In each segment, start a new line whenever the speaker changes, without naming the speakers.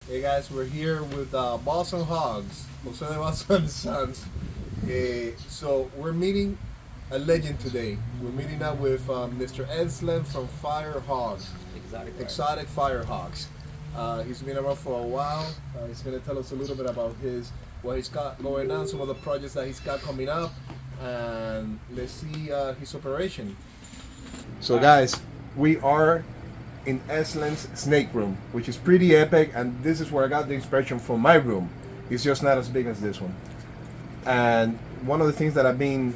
Hey guys, we're here with Boston Hogs, Jose Debasa and Sons. So we're meeting a legend today. We're meeting up with Mr. Eslin from Fire Hogs, Exotic Fire Hogs. He's been around for a while. He's going to tell us a little bit about what he's got going on, some of the projects that he's got coming up, and let's see his operation. So guys, we are in Eslin's snake room, which is pretty epic, and this is where I got the inspiration for my room. It's just not as big as this one. And one of the things that I've been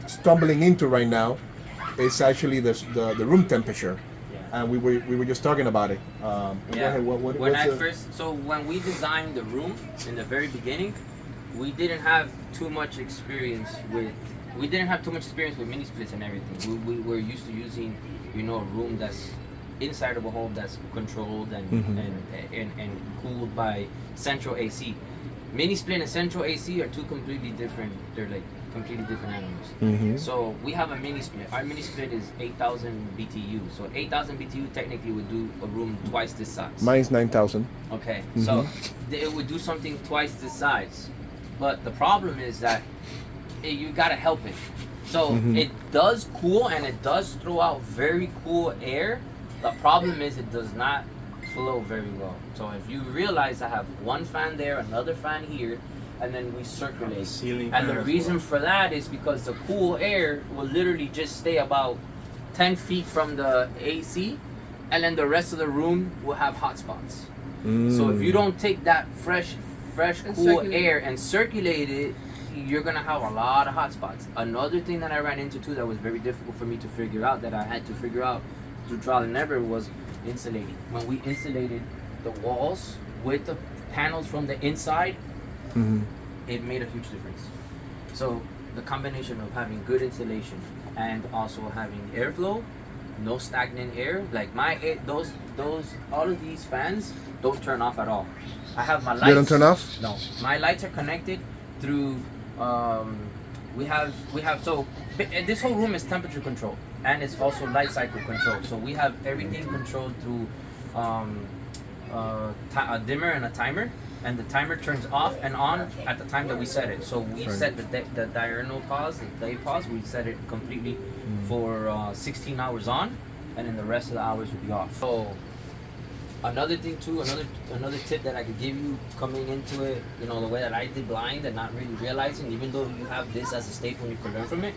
stumbling into right now is actually the room temperature.
Yeah.
And we were just talking about it.
Yeah. When we designed the room in the very beginning, we didn't have too much experience with mini splits and everything. We were used to using, a room that's inside of a home that's controlled and cooled by central AC. Mini split and central AC are two completely different. They're like completely different animals. So we have a mini split. Our mini split is 8,000 BTU. So 8,000 BTU technically would do a room twice this size.
Mine's 9,000.
Okay, so it would do something twice this size. But the problem is that you gotta help it. So it does cool and it does throw out very cool air. The problem is it does not flow very well. So if you realize I have one fan there, another fan here, and then we circulate. And the reason for that is because the cool air will literally just stay about 10 feet from the AC, and then the rest of the room will have hot spots. So if you don't take that fresh cool air and circulate it, you're gonna have a lot of hot spots. Another thing that I ran into too that was very difficult for me to figure out, that I had to figure out through trial and error, was insulating. When we insulated the walls with the panels from the inside, it made a huge difference. So the combination of having good insulation and also having airflow, no stagnant air, like all of these fans don't turn off at all. I have my lights.
They don't turn off?
No, my lights are connected through. This whole room is temperature controlled and it's also light cycle controlled. So we have everything controlled through a dimmer and a timer, and the timer turns off and on at the time that we set it. So we set the diurnal pause, the day pause. We set it completely for 16 hours on, and then the rest of the hours would be off. So another thing too, another tip that I could give you coming into it, the way that I did blind and not really realizing, even though you have this as a staple and you can learn from it,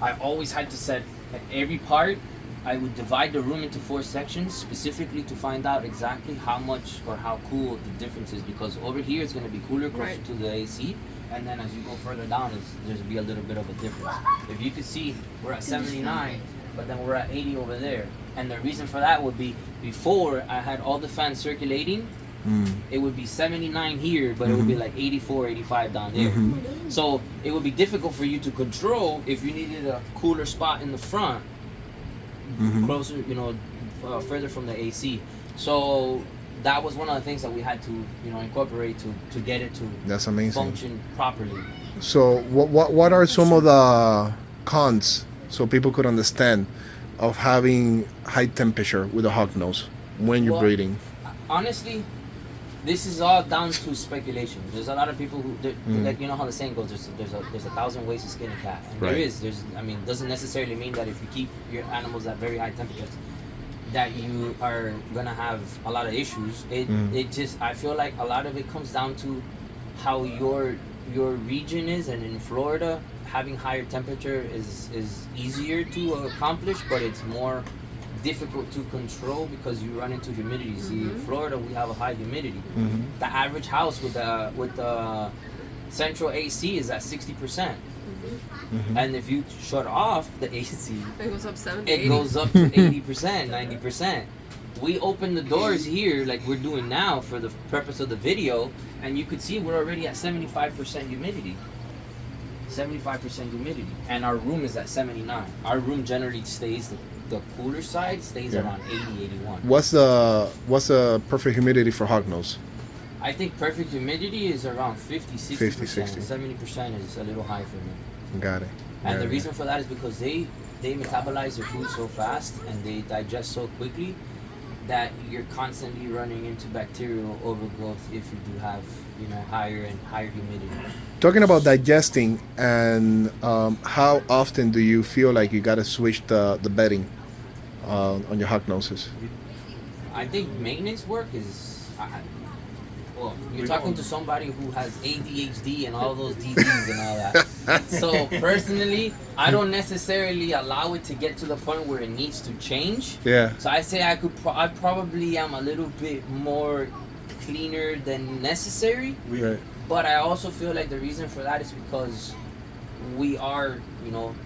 I always had to set at every part. I would divide the room into 4 sections specifically to find out exactly how much or how cool the difference is, because over here it's going to be cooler closer to the AC, and then as you go further down there's be a little bit of a difference. If you could see, we're at 79, but then we're at 80 over there, and the reason for that would be before I had all the fans circulating, it would be 79 here, but it would be like 84, 85 down there. So it would be difficult for you to control if you needed a cooler spot in the front, closer, further from the AC. So that was one of the things that we had to, incorporate to get it to function properly.
So what are some of the cons, so people could understand, of having high temperature with a hognose when you're breeding?
Honestly, this is all down to speculation. There's a lot of people who, like, how the saying goes, there's 1,000 ways to skin a cat. And it doesn't necessarily mean that if you keep your animals at very high temperatures that you are gonna have a lot of issues. It just, I feel like a lot of it comes down to how your region is, and in Florida, having higher temperature is easier to accomplish, but it's more difficult to control because you run into humidity. See, in Florida we have a high humidity. The average house with the central AC is at 60%. And if you shut off the AC,
it goes up 70%.
It goes up to 80%, 90%. We open the doors here like we're doing now for the purpose of the video, and you could see we're already at 75% humidity. 75% humidity, and our room is at 79. Our room generally stays, the cooler side stays around 80, 81.
What's the perfect humidity for hognose?
I think perfect humidity is around 50, 60%.
50, 60.
70% is a little high for me.
Got it.
And the reason for that is because they metabolize their food so fast and they digest so quickly that you're constantly running into bacterial overgrowth if you do have, higher and higher humidity.
Talking about digesting and how often do you feel like you got to switch the bedding on your hognoses?
I think maintenance work is. Well, you're talking to somebody who has ADHD and all those DDs and all that. So personally, I don't necessarily allow it to get to the point where it needs to change.
Yeah.
So I say I probably am a little bit more cleaner than necessary.
Right.
But I also feel like the reason for that is because we are,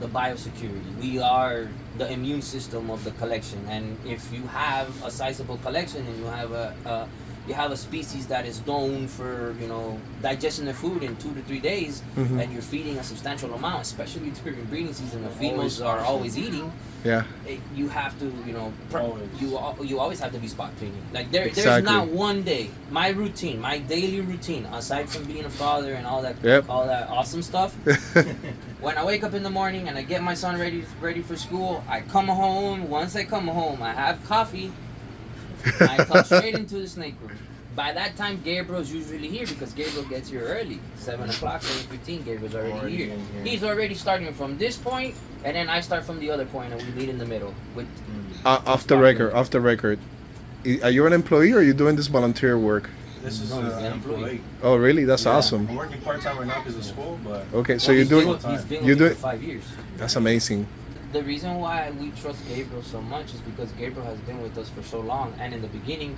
the biosecurity. We are the immune system of the collection. And if you have a sizable collection and you have a species that is known for, digesting the food in 2 to 3 days, and you're feeding a substantial amount, especially during breeding season, the females are always eating.
Yeah.
You have to, you always have to be spot cleaning. Like there's
Exactly.
not one day. My routine, my daily routine, aside from being a father and all that,
Yep.
all that awesome stuff. When I wake up in the morning and I get my son ready for school, I come home. Once I come home, I have coffee. I come straight into the snake room. By that time, Gabriel's usually here because Gabriel gets here early. 7 o'clock, 7:15, Gabriel's already here. He's already starting from this point, and then I start from the other point, and we meet in the middle. With
Off the record, are you an employee or are you doing this volunteer work?
This is
No, he's
an
an
employee.
Oh, really? That's
Yeah.
awesome.
I'm working part-time right now because of school, but...
Okay, so
Well,
you're doing...
He's been
you
with me
do-
for 5 years.
That's amazing.
The reason why we trust Gabriel so much is because Gabriel has been with us for so long, and in the beginning,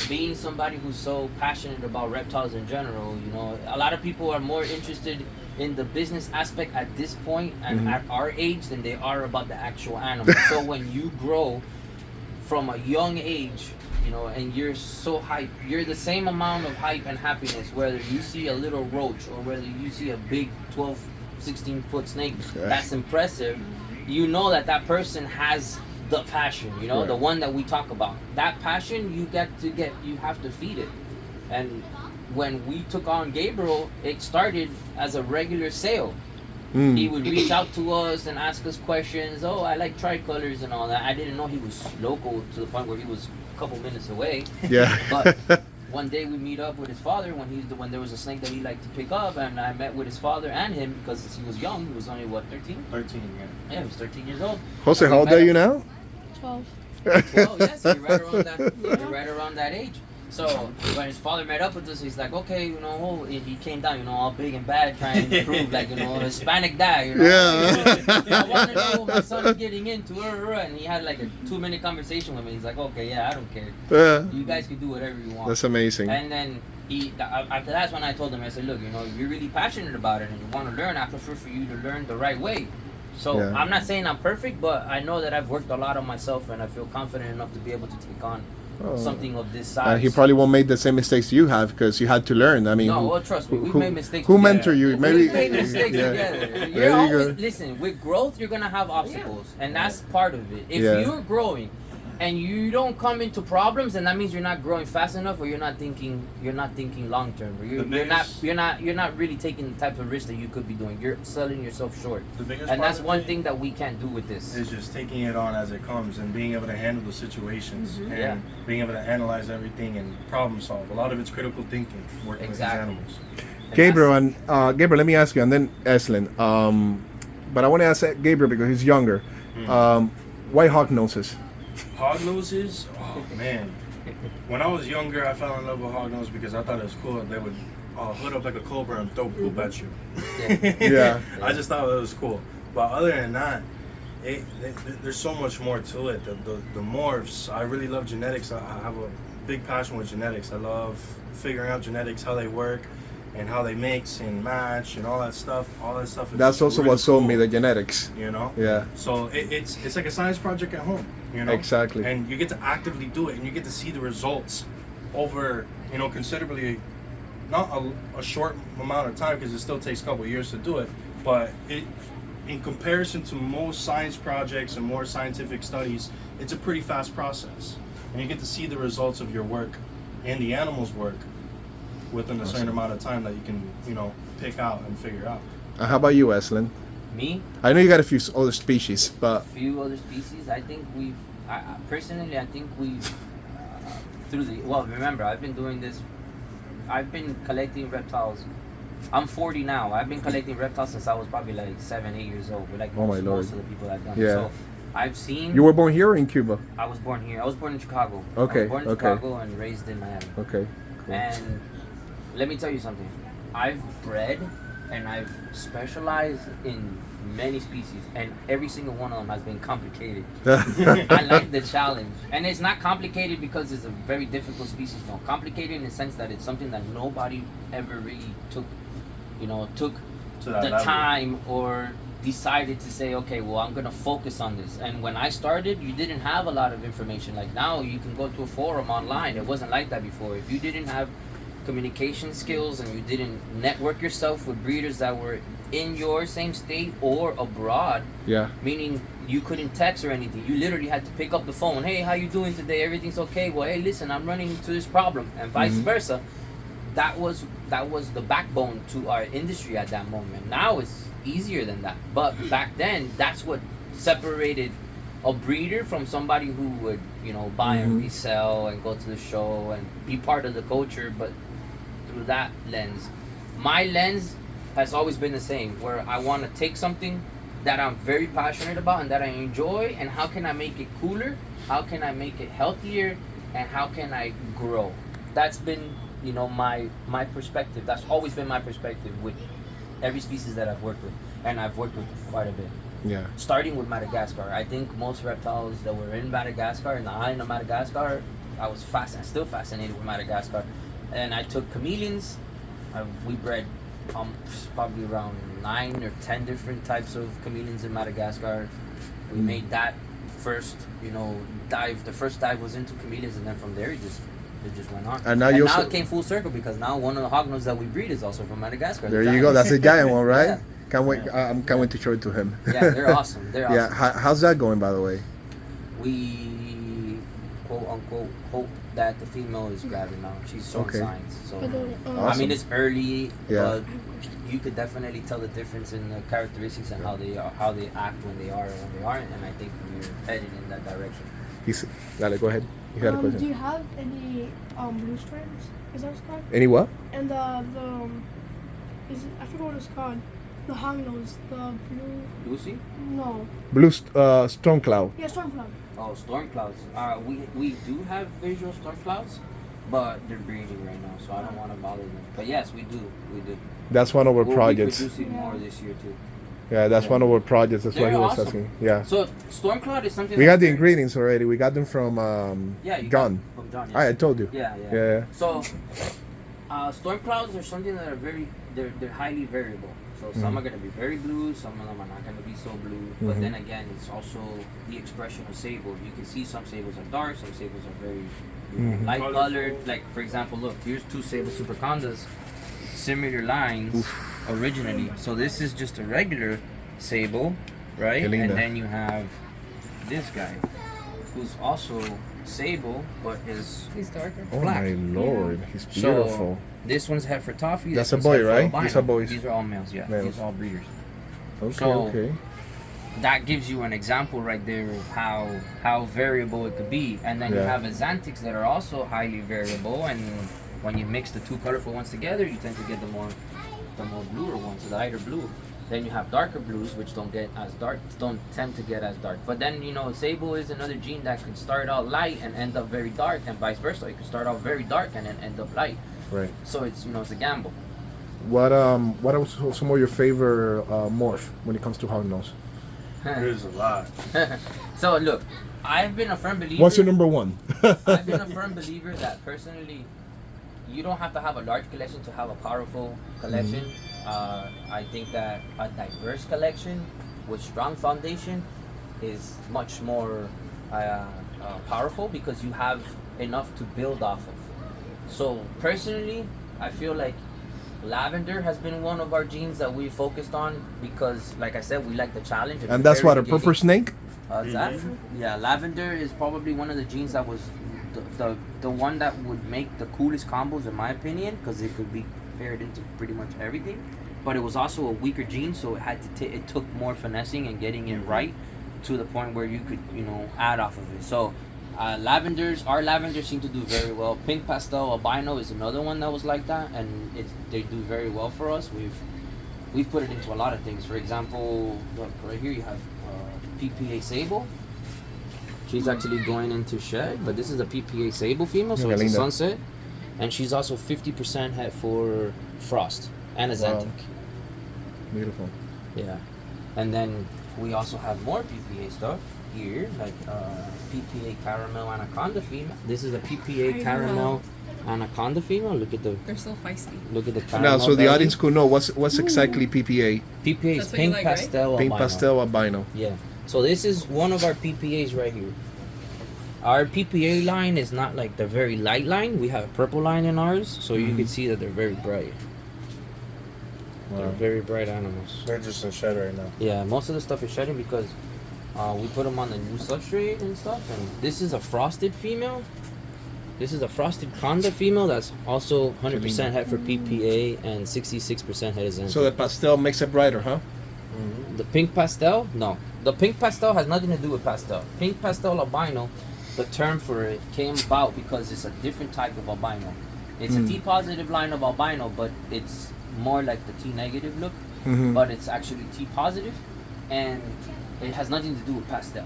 being somebody who's so passionate about reptiles in general, a lot of people are more interested in the business aspect at this point and at our age than they are about the actual animal. So when you grow from a young age, and you're so hype, you're the same amount of hype and happiness whether you see a little roach or whether you see a big 12, 16-foot snake that's impressive. You know that person has the passion,
Right.
the one that we talk about. That passion you have to feed it. And when we took on Gabriel, it started as a regular sale. He would reach out to us and ask us questions. Oh, I like tricolors and all that. I didn't know he was local to the point where he was a couple minutes away.
Yeah.
But one day we meet up with his father when there was a snake that he liked to pick up, and I met with his father and him because he was young. He was only 13?
13, yeah.
Yeah, he was 13 years old.
Jose,
And we
how old
met
are
up-
you now?
12.
12, yes, you're right around that age. So when his father met up with us, he's like, okay, he came down, all big and bad, trying to prove like, Hispanic guy,
Yeah.
I want to know what my son is getting into, and he had like a 2-minute conversation with me. He's like, okay, yeah, I don't care. You guys can do whatever you want.
That's amazing.
And then after that's when I told him, I said, look, you're really passionate about it and you want to learn. I prefer for you to learn the right way. So
Yeah.
I'm not saying I'm perfect, but I know that I've worked a lot on myself and I feel confident enough to be able to take on something of this size.
And he probably won't make the same mistakes you have because you had to learn. I mean,
No, well, trust me, we've made mistakes
Who
together.
mentor you? Maybe.
We've made mistakes
Yeah.
together.
There
You're
you
always,
go.
listen, with growth, you're going to have obstacles. And that's part of it. If
Yeah.
you're growing and you don't come into problems, then that means you're not growing fast enough, or you're not thinking long term, or you're not really taking the type of risk that you could be doing. You're selling yourself short.
The biggest
And
part
that's
of
one
it
thing that we can't do with this.
is just taking it on as it comes and being able to handle the situations and
Yeah.
being able to analyze everything and problem solve. A lot of it's critical thinking, working
Exactly.
with these animals.
And
Gabriel,
that's-
and Gabriel, let me ask you, and then Eslin. But I want to ask Gabriel because he's younger. Why hawk noses?
Hognoses, oh man. When I was younger, I fell in love with hognose because I thought it was cool. They would hood up like a cobra and throw poop at you.
Yeah.
I just thought it was cool. But other than that, there's so much more to it. The morphs, I really love genetics. I have a big passion with genetics. I love figuring out genetics, how they work, and how they mix and match and all that stuff. All that stuff. Is
That's also
really
what sold me
cool,
the genetics.
You know.
Yeah.
So it's like a science project at home. You know.
Exactly.
And you get to actively do it, and you get to see the results over considerably, not a short amount of time because it still takes a couple of years to do it, but in comparison to most science projects and more scientific studies, it's a pretty fast process, and you get to see the results of your work and the animals' work within a certain amount of time that you can pick out and figure out.
How about you, Eslin?
Me?
I know you got a few other species, but
Few other species. I think we've Personally, I think we remember, I've been doing this. I've been collecting reptiles. I'm 40 now. I've been collecting reptiles since I was probably like 7, 8 years old. We're like most of the people I've done.
Yeah.
So I've seen.
You were born here or in Cuba?
I was born here. I was born in Chicago.
Okay.
I was born in Chicago and raised in Miami.
Okay. Cool.
And let me tell you something. I've bred and I've specialized in many species, and every single one of them has been complicated. I like the challenge, and it's not complicated because it's a very difficult species. No, complicated in the sense that it's something that nobody ever really took
to that
the
level.
time or decided to say, okay, well, I'm gonna focus on this. And when I started, you didn't have a lot of information. Like now, you can go to a forum online. It wasn't like that before. If you didn't have communication skills and you didn't network yourself with breeders that were in your same state or abroad,
Yeah.
meaning you couldn't text or anything, you literally had to pick up the phone. Hey, how you doing today? Everything's okay? Well, hey, listen, I'm running into this problem, and vice versa. That was the backbone to our industry at that moment. Now it's easier than that, but back then, that's what separated a breeder from somebody who would buy and resell and go to the show and be part of the culture, but through that lens. My lens has always been the same, where I want to take something that I'm very passionate about and that I enjoy, and how can I make it cooler, how can I make it healthier, and how can I grow. That's been my perspective. That's always been my perspective with every species that I've worked with, and I've worked with quite a bit.
Yeah.
Starting with Madagascar, I think most reptiles that were in Madagascar, in the island of Madagascar, I was still fascinated with Madagascar. And I took chameleons. We bred probably around 9 or 10 different types of chameleons in Madagascar. We made that first, dive. The first dive was into chameleons, and then from there it just went on.
And now
it came full circle, because now one of the hognose that we breed is also from Madagascar.
There you go. That's a giant one, right?
Yeah.
Can't wait. Can't wait to show it to him.
Yeah, they're awesome. They're awesome.
Yeah. How's that going, by the way?
We quote unquote hope that the female is gravid now. She's showing signs. So
Awesome.
I mean, it's early,
Yeah.
but you could definitely tell the difference in the characteristics and how they act when they are and when they aren't. And I think we're headed in that direction.
Dale, go ahead. You had a question.
Do you have any blue strands? Is that what it's called?
Any what?
And I forgot what it's called. The hognose, the blue.
Lucy?
No.
Blue storm cloud.
Yeah, storm cloud.
Oh, storm clouds. We do have visual storm clouds, but they're breeding right now, so I don't want to bother them. But yes, we do.
That's one of our
We'll
projects.
be producing more this year too.
Yeah, that's one of our projects. That's why
They're
he was
awesome.
asking. Yeah.
So storm cloud is something.
We
that's
got the
very-
ingredients already. We got them from
Yeah, you got
John.
them from John. Yeah.
I told you.
Yeah.
Yeah.
So, storm clouds are something that are they're highly variable. So some are going to be very blue, some of them are not going to be so blue. But then again, it's also the expression of sable. You can see some sables are dark, some sables are very light colored. Like for example, look, here's 2 sable supercondas, similar lines originally. So this is just a regular sable, right?
Qué linda.
And then you have this guy, who's also sable, but
He's darker.
Oh
black.
my lord, he's
So
beautiful.
this one's head for toffee.
That's
this
a
one's
boy,
head for
right?
albino.
These are boys.
These are all males. Yeah,
Males.
these are all breeders.
Okay,
so-
okay.
That gives you an example right there of how variable it could be. And then you
Yeah.
have Azantics that are also highly variable. And when you mix the 2 colorful ones together, you tend to get the more bluer ones, the lighter blue. Then you have darker blues, which don't tend to get as dark. But then sable is another gene that could start out light and end up very dark, and vice versa. It could start out very dark and then end up light.
Right.
So it's it's a gamble.
What are some of your favorite morph when it comes to hognose?
There's a lot.
So look, I've been a firm believer.
What's your number one?
I've been a firm believer that personally, you don't have to have a large collection to have a powerful collection. I think that a diverse collection with strong foundation is much more powerful, because you have enough to build off of. So personally, I feel like lavender has been one of our genes that we focused on, because like I said, we like the challenge.
And that's what, a
very
purple snake?
Yeah, lavender is probably one of the genes that was the one that would make the coolest combos in my opinion, because it could be paired into pretty much everything. But it was also a weaker gene, so it had to it took more finessing and getting it right to the point where you could, add off of it. So our lavenders seem to do very well. Pink pastel albino is another one that was like that, and they do very well for us. We've put it into a lot of things. For example, look right here you have PPA sable. She's actually going into shed, but this is a PPA sable female, so it's a sunset, and she's also 50% het for frost and Azantic.
Beautiful.
Yeah, and then we also have more PPA stuff here, like PPA caramel anaconda female. This is a PPA caramel anaconda female. Look at the.
They're so feisty.
Look at the caramel.
Now, so the
belly.
audience could know what's exactly PPA.
PPA is
That's what you
pink
like, right?
pastel
Pink
albino.
pastel albino.
Yeah. So this is one of our PPAs right here. Our PPA line is not like the very light line. We have a purple line in ours, so you can see that they're very bright. They're very bright animals.
They're just in shed right now.
Yeah, most of the stuff is shedding because we put them on the new substrate and stuff. And this is a frosted female. This is a frosted conda female that's also 100% het for PPA and 66% het is in.
So the pastel makes it brighter, huh?
The pink pastel? No. The pink pastel has nothing to do with pastel. Pink pastel albino, the term for it came about because it's a different type of albino. It's a T positive line of albino, but it's more like the T negative look, but it's actually T positive, and it has nothing to do with pastel.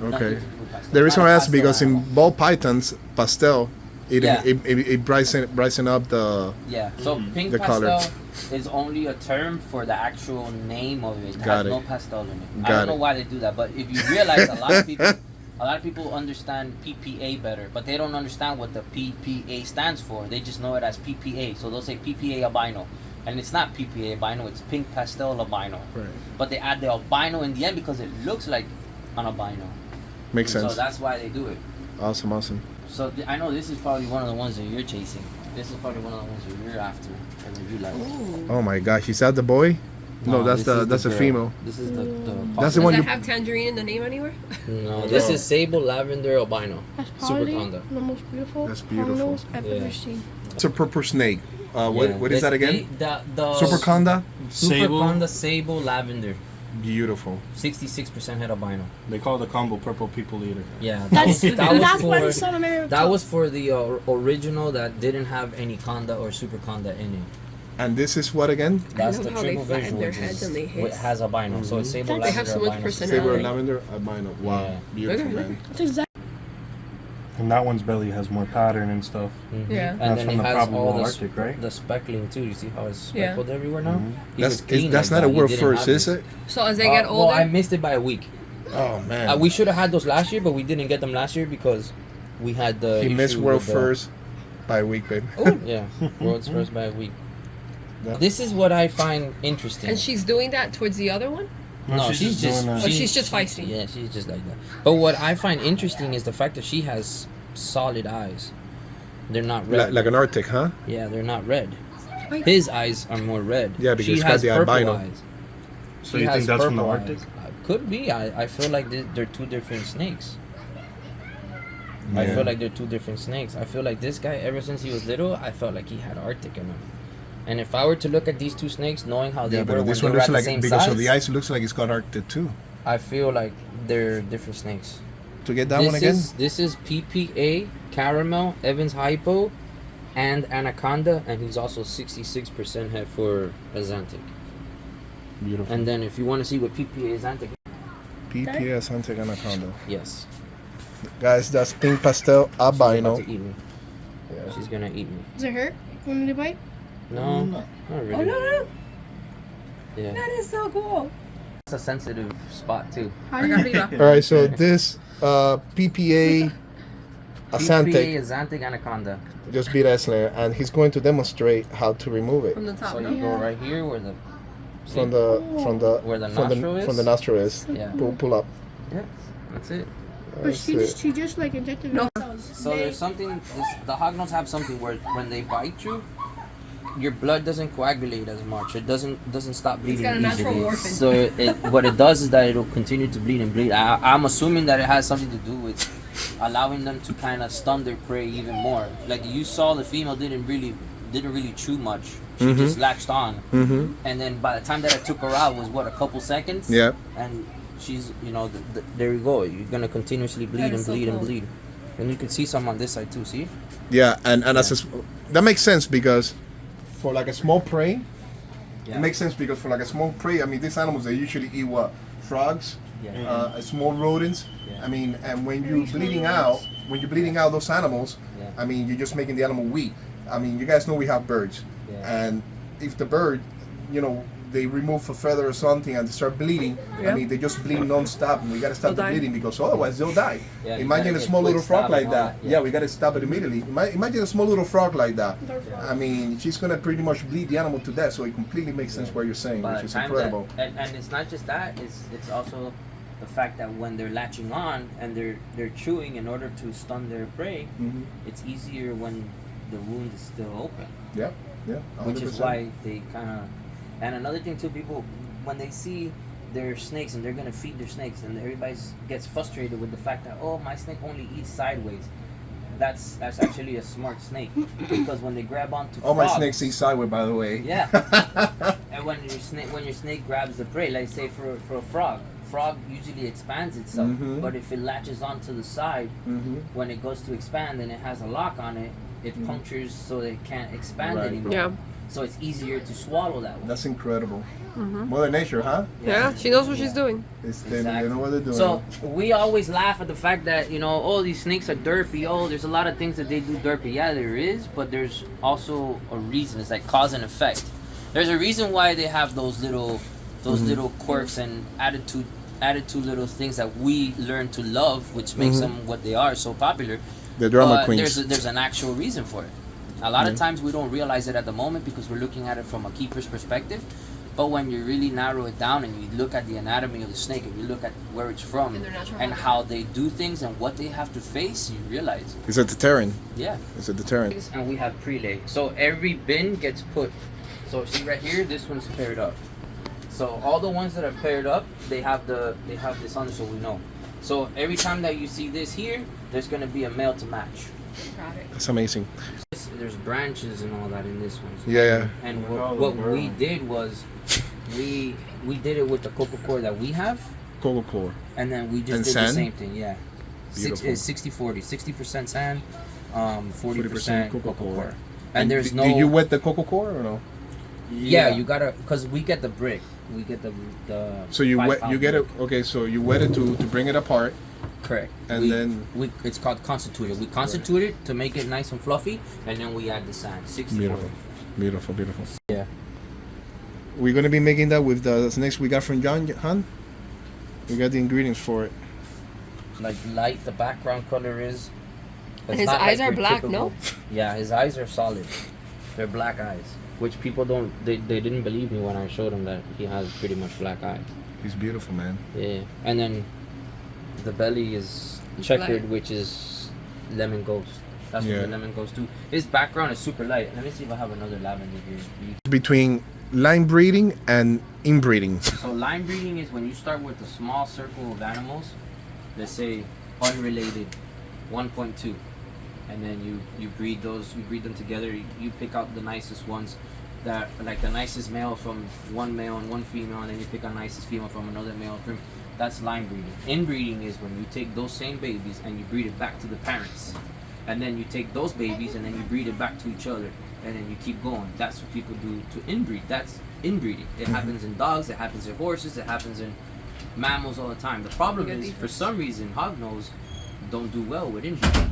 Nothing
Okay.
to do with pastel.
The
It's
reason
not
I
a
asked because
pastel
in ball pythons, pastel, it
Yeah.
it brighten up the.
Yeah, so pink
The
pastel
color.
is only a term for the actual name of it. It
Got
has
it.
no pastel in it. I
Got
don't know
it.
why they do that, but if you realize a lot of people understand PPA better, but they don't understand what the PPA stands for. They just know it as PPA. So they'll say PPA albino. And it's not PPA albino, it's pink pastel albino.
Right.
But they add the albino in the end because it looks like an albino.
Makes
And
sense.
So that's why they do it.
Awesome.
So I know this is probably one of the ones that you're chasing. This is probably one of the ones that you're after and that you like.
Oh my gosh, is that the boy? No,
this is
that's a
girl.
female.
This is the
That's the
Does
one
it
you.
have tangerine in the name anywhere?
No, this is sable lavender albino.
That's
Super
probably
conda.
the most beautiful
That's beautiful.
hognose I've
Yeah.
ever seen.
It's a purple snake.
Yeah,
What is that again?
The
Super conda.
Super
Sable.
conda sable lavender.
Beautiful.
66% het albino.
They call the combo purple people eater.
Yeah,
That's that's why
for
the South American.
that was for the original that didn't have any conda or super conda in it.
And this is what again?
That's
love
the
how they
triple
flatten
vision,
their
which
heads
is
and they
what
hiss.
has albino. So it's sable
They
lavender
have so much
albino.
personality.
Saber lavender albino. Wow.
Yeah.
Beautiful,
Look at
man.
That's exactly.
And that one's belly has more pattern and stuff.
Mhm.
Yeah.
And
That's
then
from
it
the
has
probable
all the,
Arctic, right?
the speckling too. You see how it's
Yeah.
speckled everywhere now? He
That's
was clean
that's
like
not a
that. He
word
didn't
first,
have
is
this.
it?
So as they get
Well, I
older,
missed it by a week.
Oh man.
We should have had those last year, but we didn't get them last year because we had the.
He missed
issue
world
with the-
first by a week, babe.
Yeah, world's first by a week.
Yeah.
This is what I find interesting.
and she's doing that towards the other one.
No, she's just.
doing that.
Oh, she's just feisty.
Yeah, she's just like that. But what I find interesting is the fact that she has solid eyes. They're not red.
Like an Arctic, huh?
Yeah, they're not red.
Wait.
His eyes are more red.
Yeah, because
she
it's got
has
the
purple
albino.
eyes.
So
She
you think
has
that's from the
purple
Arctic?
eyes. Could be. I feel like they're two different snakes. I
Yeah.
feel like they're two different snakes. I feel like this guy, ever since he was little, I felt like he had Arctic in him. And if I were to look at these two snakes, knowing how they
Yeah,
were
but
when
this
they
one
were
looks
at the
like
same
because
size,
of the eyes, it looks like it's got Arctic too.
I feel like they're different snakes.
To get that one again?
This is PPA, Caramel, Evans Hypo, and Anaconda, and he's also 66% het for Azantic.
Beautiful.
And then if you want to see what PPA Azantic,
PPS Antic Anaconda.
yes,
Guys, that's pink pastel
she's about
albino.
to eat me.
Yeah.
She's gonna eat me.
Does it hurt when they bite?
No, not really.
Oh no!
Yeah,
That is so cool.
it's a sensitive spot too.
How do you?
All right, so this PPA
PPA
Azantic
Azantic Anaconda.
just beat Eslin, and he's going to demonstrate how to remove it
From the top,
So
no?
you go right here where the
from the
Where the nostril is?
from the nostril is.
Yeah.
Pull up.
yeah, that's it.
But
That's
she
it.
just like injected
No.
themselves.
So there's something. The hognose have something where when they bite you, your blood doesn't coagulate as much. It doesn't stop bleeding
got a natural
easily.
warfarin.
So what it does is that it'll continue to bleed and bleed. I'm assuming that it has something to do with allowing them to kind of stun their prey even more. Like you saw, the female didn't really chew much. She just latched on,
Mm-hmm.
and then by the time that I took her out was what, a couple seconds.
Yeah.
And she's, you know, there you go. You're gonna continuously bleed
That
and
is so
bleed and
cool.
bleed, and you can see some on this side too. See?
Yeah, and that makes sense because for like a small prey,
Yeah.
it makes sense because for like a small prey, I mean, these animals they usually eat what? Frogs,
Yeah.
small rodents.
Yeah.
I mean, and when you're bleeding out, those animals,
Yeah.
I mean, you're just making the animal weak. I mean, you guys know we have birds,
Yeah.
and if the bird, you know, they remove a feather or something and they start bleeding,
Yeah.
I mean, they just bleed non-stop, and we gotta stop
They'll
the
die.
bleeding because otherwise they'll die.
Yeah, you
Imagine
gotta
a
get
small
quick
little frog
stop
like
and all
that.
that,
Yeah, we gotta stop it immediately. Imagine a small little frog like that.
They're frogs.
I mean, she's gonna pretty much bleed the animal to death, so it completely makes sense what you're saying,
But
which is
times
incredible.
and it's not just that. It's also the fact that when they're latching on and they're chewing in order to stun their prey,
Mm-hmm.
it's easier when the wound is still open.
Yep, yeah,
Which is
100%.
why they kind of. And another thing too, people when they see their snakes and they're gonna feed their snakes, and everybody gets frustrated with the fact that, oh, my snake only eats sideways. That's actually a smart snake, because when they grab onto
All my
frogs-
snakes eat sideways, by the way.
Yeah. And when your snake grabs the prey, like say for a frog usually expands itself,
Mhm.
but if it latches onto the side,
Mm-hmm.
when it goes to expand and it has a lock on it, it punctures so it can't expand
Right.
anymore.
Yeah.
So it's easier to swallow that way.
That's incredible. Mother Nature, huh?
Yeah, she knows what she's doing.
They know what they're doing.
So we always laugh at the fact that, you know, oh, these snakes are derpy. Oh, there's a lot of things that they do derpy. Yeah, there is, but there's also a reason. It's like cause and effect. There's a reason why they have those little quirks and attitude little things that we learn to love, which makes them what they are, so popular.
the drama
But
queens.
There's an actual reason for it. A lot of times we don't realize it at the moment because we're looking at it from a keeper's perspective. But when you really narrow it down and you look at the anatomy of the snake and you look at where it's from
And their natural
and
habitat.
how they do things and what they have to face, you realize,
It's a deterrent.
yeah.
It's a deterrent.
And we have prelay. So every bin gets put. So see right here, this one's paired up. So all the ones that are paired up, they have this on, so we know. So every time that you see this here, there's gonna be a male to match.
Got it.
That's amazing.
There's branches and all that in this one.
Yeah, yeah.
And
Oh,
what
wow.
we did was, we did it with the coco core that we have,
Coco core.
and then we just
And
did
sand?
the same thing. Yeah,
Beautiful.
60-40, 60% sand, 40% coco core. And there's no.
Do you wet the coco core or no?
Yeah, you gotta, cause we get the brick, we get the.
So you
5
wet.
pound
You get it.
brick.
Okay, so you wet it to bring it apart.
Correct.
And then-
it's called constituted. We constitute it to make it nice and fluffy, and then we add the sand. 60-40.
Beautiful. Beautiful, beautiful.
Yeah.
We're gonna be making that with the snakes we got from John Han. We got the ingredients for it.
Like light the background color is. It's
His
not
eyes are
your
black, no?
Yeah, his eyes are solid. They're black eyes, which people don't. They didn't believe me when I showed them that he has pretty much black eyes.
He's beautiful, man.
Yeah, and then the belly is checkered, which is lemon ghost. That's
Yeah.
what the lemon ghost do. His background is super light. Let me see if I have another lavender here.
Between line breeding and inbreeding.
So line breeding is when you start with a small circle of animals, let's say unrelated, 1.2, and then you breed those. You breed them together. You pick out the nicest ones, that like the nicest male from one male and one female, and then you pick a nicest female from another male and female. That's line breeding. Inbreeding is when you take those same babies and you breed it back to the parents, and then you take those babies and then you breed it back to each other, and then you keep going. That's what people do to inbreed. That's inbreeding. It happens in dogs. It happens in horses. It happens in mammals all the time. The problem
Good
is, for
defense.
some reason, hognose don't do well with inbreeding.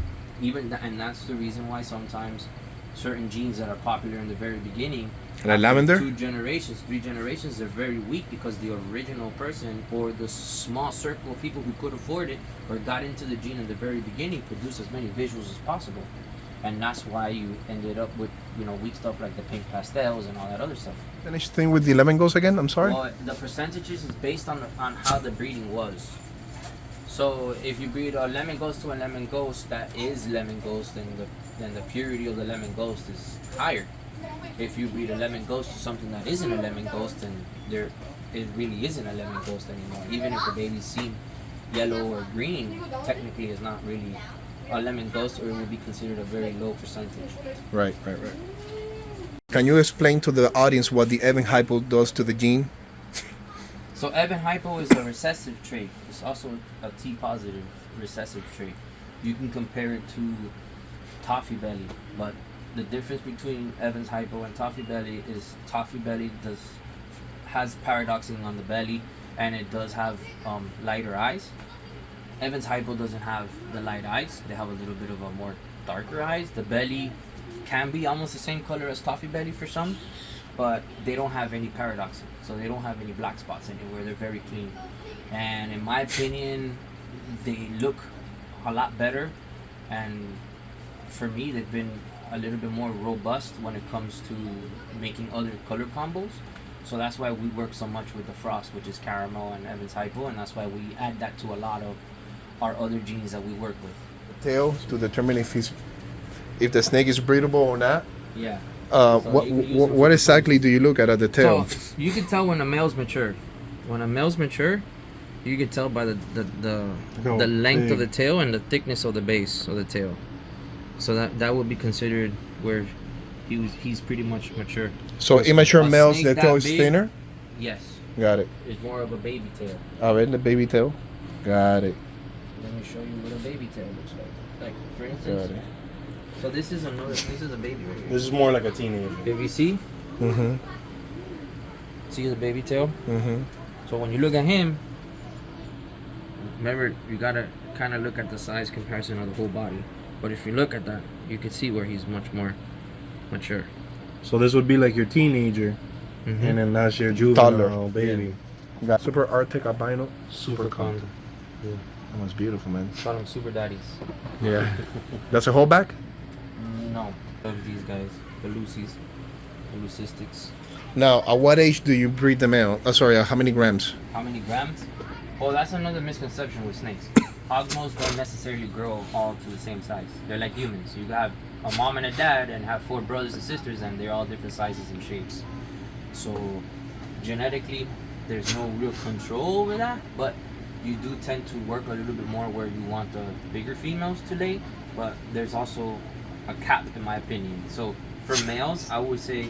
And that's the reason why sometimes certain genes that are popular in the very beginning,
Like
after
lavender?
2 generations, 3 generations, they're very weak because the original person or the small circle of people who could afford it or got into the gene in the very beginning produced as many visuals as possible. And that's why you ended up with, weak stuff like the pink pastels and all that other stuff.
Finish thing with the lemon ghost again. I'm sorry.
Well, the percentages is based on how the breeding was. So if you breed a lemon ghost to a lemon ghost that is lemon ghost, then the purity of the lemon ghost is higher. If you breed a lemon ghost to something that isn't a lemon ghost, then it really isn't a lemon ghost anymore. Even if the babies seem yellow or green, technically it's not really a lemon ghost, or it would be considered a very low percentage.
Right. Can you explain to the audience what the Evan hypo does to the gene?
So Evan Hypo is a recessive trait. It's also a T positive recessive trait. You can compare it to Toffee Belly, but the difference between Evan's Hypo and Toffee Belly is Toffee Belly has paradoxing on the belly, and it does have lighter eyes. Evan's Hypo doesn't have the light eyes. They have a little bit of a more darker eyes. The belly can be almost the same color as Toffee Belly for some, but they don't have any paradoxing, so they don't have any black spots anywhere. They're very clean, and in my opinion, they look a lot better, and for me, they've been a little bit more robust when it comes to making other color combos. So that's why we work so much with the Frost, which is caramel and Evan's Hypo, and that's why we add that to a lot of our other genes that we work with.
Tail to determine if the snake is breedable or not.
Yeah.
What exactly do you look at the tail?
So you can tell when a male's mature. When a male's mature, you can tell by the length of the tail and the thickness of the base of the tail. So that would be considered where he's pretty much mature.
So immature
A
males,
snake
their tail
that
is
big-
thinner.
Yes.
Got it.
It's more of a baby tail.
The baby tail. Got it.
Let me show you what a baby tail looks like. Like for
Got
instance,
it.
so this is a baby right here.
This is more like a teenager.
If you see the baby tail. So when you look at him, remember you gotta kind of look at the size comparison of the whole body. But if you look at that, you can see where he's much more mature.
So this would be like your teenager, and then that's your juvenile
Toddler.
baby.
Got super Arctic albino.
Super
Congo.
That was beautiful, man.
Call them super daddies.
Yeah. That's a whole back.
No, of these guys, the Lucy's, the leucistics.
Now, at what age do you breed the male? How many grams?
How many grams? Oh, that's another misconception with snakes. Hognose don't necessarily grow all to the same size. They're like humans. You have a mom and a dad and have 4 brothers and sisters, and they're all different sizes and shapes. So genetically, there's no real control over that, but you do tend to work a little bit more where you want the bigger females to lay, but there's also a cap in my opinion. So for males, I would say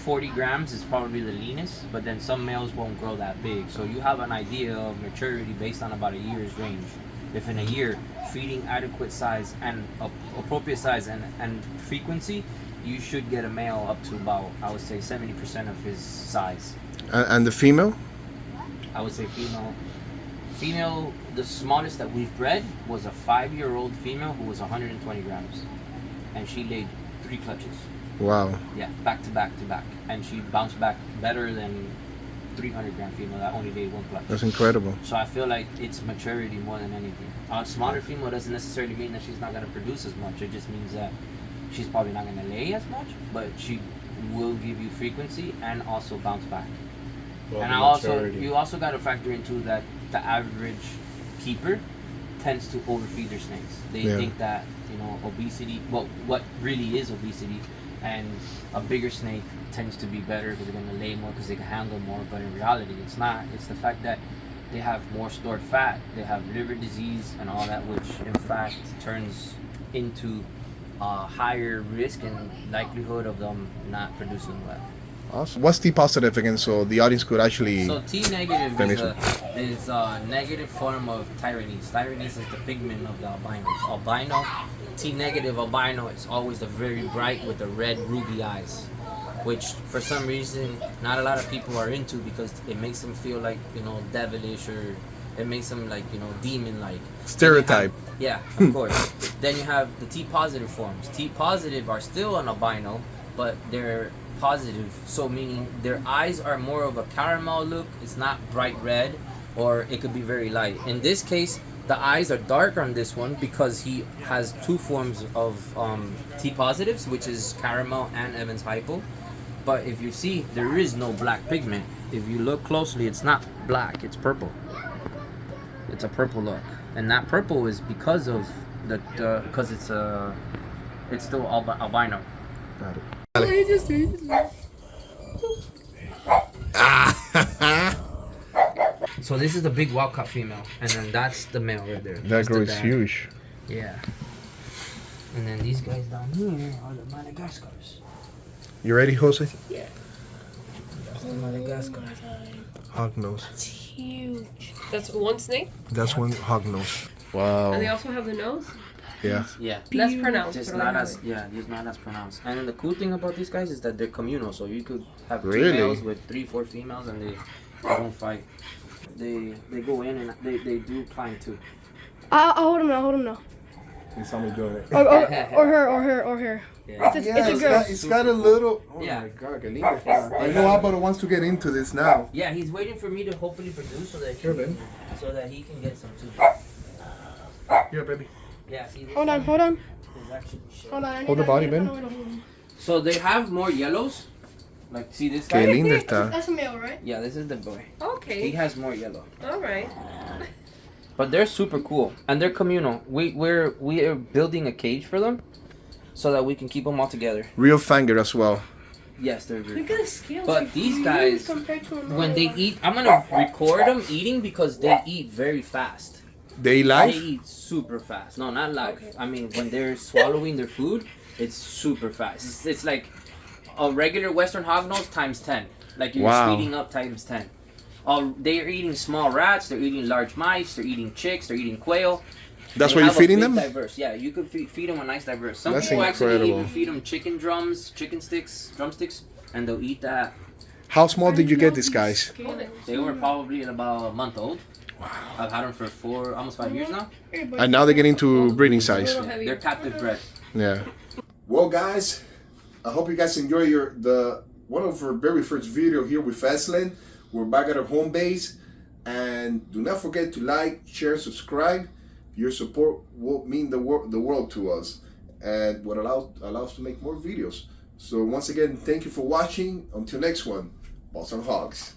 40 grams is probably the leanest, but then some males won't grow that big. So you have an idea of maturity based on about a year's range. If in a year, feeding adequate size and appropriate size and frequency, you should get a male up to about, I would say, 70% of his size.
And the female?
I would say female, the smallest that we've bred was a 5-year-old female who was 120 grams. And she laid 3 clutches.
Wow.
Yeah, back to back to back. And she bounced back better than 300 gram female that only laid 1 clutch.
That's incredible.
So I feel like it's maturity more than anything. A smaller female doesn't necessarily mean that she's not going to produce as much. It just means that she's probably not going to lay as much, but she will give you frequency and also bounce back.
Well,
And you also got to factor into that the average keeper tends to overfeed their snakes. They think that, obesity, well, what really is obesity, and a bigger snake tends to be better because they're going to lay more because they can handle more, but in reality it's not. It's the fact that they have more stored fat, they have liver disease and all that, which in fact turns into a higher risk and likelihood of them not producing well.
Awesome. What's T positive again, so the audience could actually...
So T negative is a negative form of Tyrannese. Tyrannese is the pigment of the albinos. Albino, T negative albino is always the very bright with the red ruby eyes, which for some reason not a lot of people are into because it makes them feel like, devilish, or it makes them like, demon-like.
Stereotype.
Yeah, of course. Then you have the T positive forms. T positive are still an albino, but they're positive, so meaning their eyes are more of a caramel look. It's not bright red, or it could be very light. In this case, the eyes are dark on this one because he has 2 forms of T positives, which is caramel and Evans hypo. But if you see, there is no black pigment. If you look closely, it's not black, it's purple. It's a purple look, and that purple is because of because it's still albino.
Got it.
So this is the big wild-caught female, and then that's the male right there.
That
That's the
girl is
dad.
huge.
Yeah. And then these guys down here are the Madagascars.
You ready, Jose?
Yeah. That's the Madagascar.
Hognose.
It's huge.
That's one snake,
That's one hognose.
and they
Wow.
also have the nose.
Yeah.
Yeah.
Less pronounced.
Just
but I
not
like
as
it.
just not as pronounced. And then the cool thing about these guys is that they're communal, so you could have three
Really?
males with 3-4 females, and they don't fight. They go in and they do climb too.
I'll hold him now. Hold him now.
He's only doing it.
Or her.
Yeah.
It's a girl.
It's got a little. Oh
Yeah.
my god, que lindo está. I know Alvaro wants to get into this now.
Yeah, he's waiting for me to hopefully produce
Here, baby.
so that he can get some too.
Here, baby.
Yeah. See, this
Hold on.
one
Hold on.
is actually shit.
Hold on.
Hold the body, Ben.
So they have more yellows. Like, see this
Qué
guy?
linda está.
That's a male, right?
Yeah, this is the boy. He
Okay.
has more yellow.
All right.
But they're super cool and they're communal. We are building a cage for them so that we can keep them all together.
Real fanger as well.
Yes, they're good.
Look at the scales.
But
like,
these
huge
guys,
compared to a
When they
normal
eat, I'm gonna record them eating because they eat very fast.
They
They
live?
eat super fast. No, not live.
Okay.
I mean, when they're swallowing their food, it's super fast. It's like a regular Western hognose times 10. Like you're
Wow.
speeding up times 10. They're eating small rats. They're eating large mice. They're eating chicks. They're eating quail.
That's
They
why you're
have a
feeding
big
them?
Diverse. Yeah, you could feed them a nice diverse. Some
That's
people actually
incredible.
even feed them chicken drums, chicken sticks, drumsticks, and they'll eat that.
How small did you get these guys?
They were probably about a month old. Wow. I've had them for almost 5 years now.
And now they're getting to breeding size.
A little heavy.
They're captive bred.
Yeah. Well, guys, I hope you guys enjoy one of our very first video here with Eslin. We're back at our home base, and do not forget to like, share, subscribe. Your support will mean the world to us, and what allows us to make more videos. So once again, thank you for watching. Until next one, Balls on Hogs.